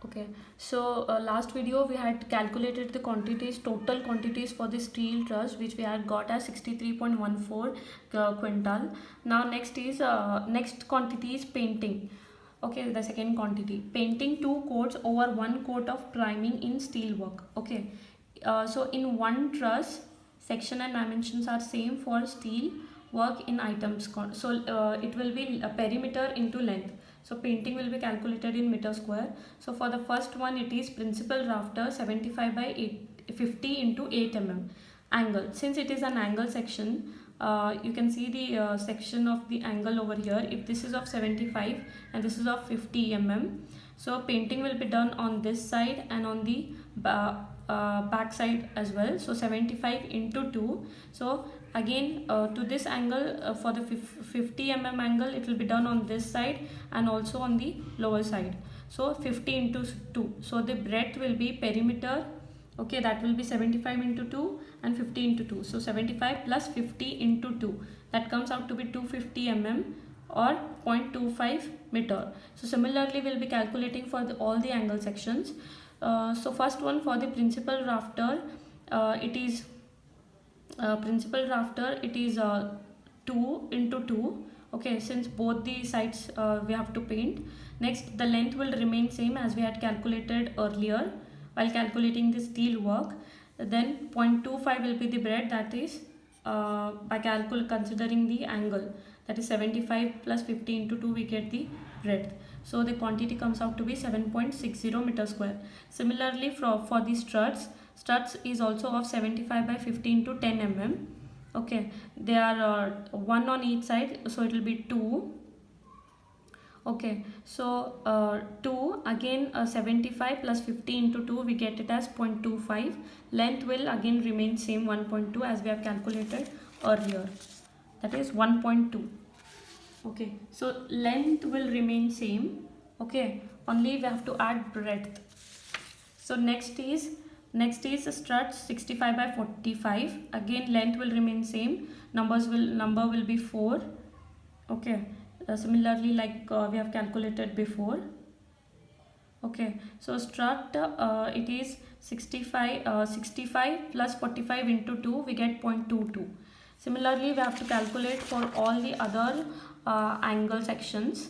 Okay, so last video we had calculated the quantities, total quantities for the steel truss, which we had got as 63.14 quintal. Now next quantity is painting. Okay, the second quantity, painting two coats over one coat of priming in steel work. Okay, so in one truss, section and dimensions are same for steel work in items. So it will be a perimeter into length. So painting will be calculated in meter square. So for the first one, it is principal rafter 75 by 50 into 8 mm angle. Since it is an angle section, you can see the section of the angle over here. If this is of 75 and this is of 50 mm, so painting will be done on this side and on the back side as well. So 75 into 2. So again to this angle, for the 50 mm angle, it will be done on this side and also on the lower side. So 50 into 2. So the breadth will be perimeter. Okay, that will be 75 into 2 and 50 into 2. So 75 plus 50 into 2. That comes out to be 250 mm or 0.25 meter. So similarly, we'll be calculating for all the angle sections. So first one, for the principal rafter, it is principal rafter, it is 2 into 2. Okay, since both the sides we have to paint. Next, the length will remain same as we had calculated earlier while calculating the steel work. Then 0.25 will be the breadth, that is by considering the angle, that is 75 plus 50 into 2, we get the breadth. So the quantity comes out to be 7.60 meter square. Similarly, for the struts is also of 75 by 50 into 10 mm. Okay, they are one on each side, so it will be 2. Okay, so 2 again, 75 plus 50 into 2, we get it as 0.25. Length will again remain same, 1.2, as we have calculated earlier, that is 1.2. Okay, so length will remain same. Okay, only we have to add breadth. So next is struts 65 by 45. Again, length will remain same, number will be 4. Okay, similarly like we have calculated before. Okay, so strut it is 65 plus 45 into 2, we get 0.22. Similarly, we have to calculate for all the other angle sections.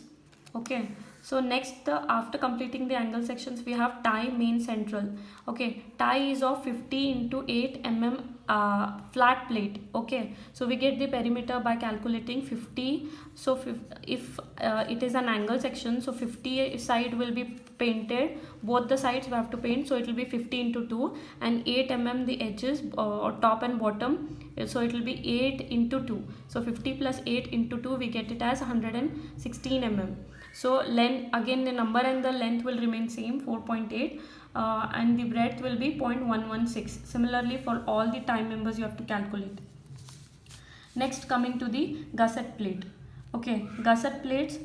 Okay, so next, after completing the angle sections, we have tie, main, central. Okay, tie is of 50 into 8 mm flat plate. Okay, so we get the perimeter by calculating 50. So if it is an angle section, so 50 side will be painted, both the sides we have to paint, so it will be 50 into 2, and 8 mm the edges, or top and bottom, so it will be 8 into 2. So 50 plus 8 into 2, we get it as 116 mm. So length, again the number and the length will remain same, 4.8, and the breadth will be 0.116. Similarly, for all the tie members you have to calculate. Next, coming to the gusset plate. Okay, gusset plates,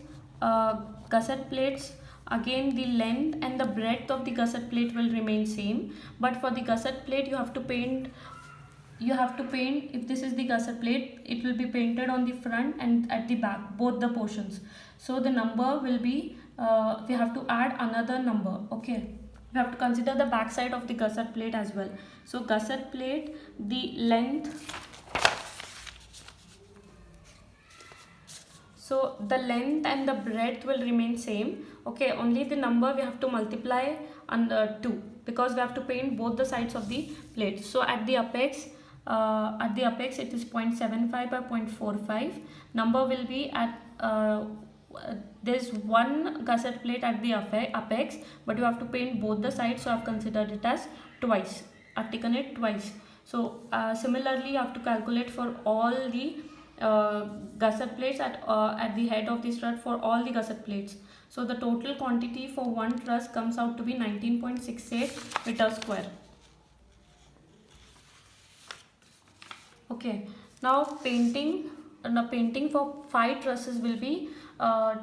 again the length and the breadth of the gusset plate will remain same, but for the gusset plate you have to paint, if this is the gusset plate, it will be painted on the front and at the back, both the portions. So the number will be, we have to add another number. Okay, we have to consider the back side of the gusset plate as well. So gusset plate, the length, so the length and the breadth will remain same. Okay, only the number we have to multiply under 2, because we have to paint both the sides of the plate. So at the apex it is 0.75 by 0.45. Number will be at there's one gusset plate at the apex, but you have to paint both the sides, so I have considered it as twice. I've taken it twice. So similarly, you have to calculate for all the gusset plates at the head of the strut, for all the gusset plates. So the total quantity for one truss comes out to be 19.68 meter square. Okay, now painting for 5 trusses will be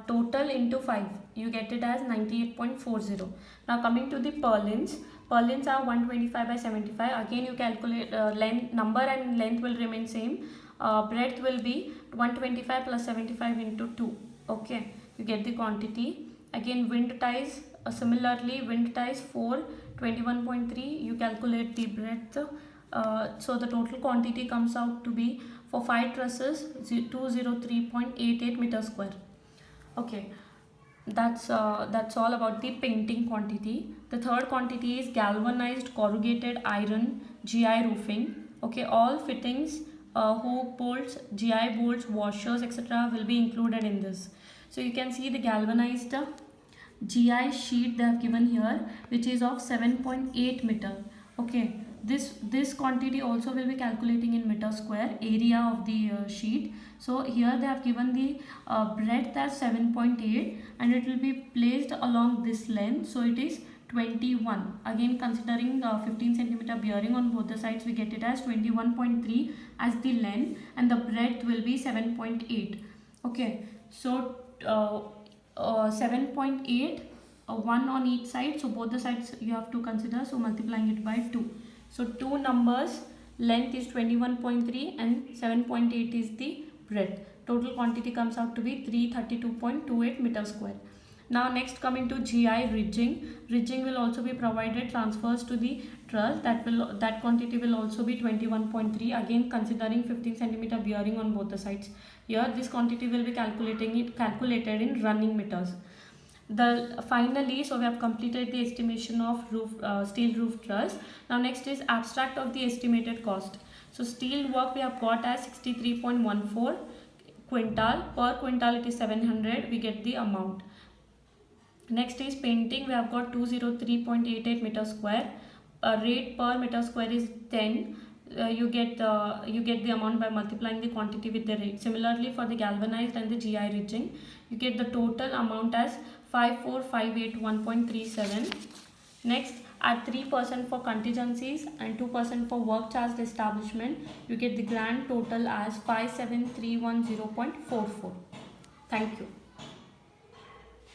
total into 5. You get it as 98.40. Now coming to the purlins. Purlins are 125 by 75. Again, you calculate length, number and length will remain same. Breadth will be 125 plus 75 into 2. Okay, you get the quantity. Again, wind ties, Similarly, wind ties 4, 21.3, you calculate the breadth. So the total quantity comes out to be for 5 trusses 203.88 meters square. Okay, that's all about the painting quantity. The third quantity is galvanized corrugated iron GI roofing. Okay, all fittings, hook bolts, GI bolts, washers, etc. will be included in this. So you can see the galvanized GI sheet they have given here, which is of 7.8 meter. Okay, this quantity also will be calculating in meter square area of the sheet. So here they have given the breadth as 7.8 and it will be placed along this length, so it is 21. Again, considering 15 centimeter bearing on both the sides, we get it as 21.3 as the length and the breadth will be 7.8. Okay, so 7.8, 1 on each side, so both the sides you have to consider, so multiplying it by 2. So two numbers, length is 21.3 and 7.8 is the breadth. Total quantity comes out to be 332.28 meters square. Now next, coming to GI ridging. Ridging will also be provided, transfers to the truss, that quantity will also be 21.3, again considering 15 centimeter bearing on both the sides. Here this quantity will be calculated in running meters. Finally, so we have completed the estimation of steel roof truss. Now next is abstract of the estimated cost. So steel work we have got as 63.14 quintal, per quintal it is 700, we get the amount. Next is painting, we have got 203.88 meter square, rate per meter square is 10. You get the amount by multiplying the quantity with the rate. Similarly, for the galvanized and the GI ridging, you get the total amount as 54581.37. Next, at 3% for contingencies and 2% for work charged establishment, you get the grand total as 57310.44. Thank you.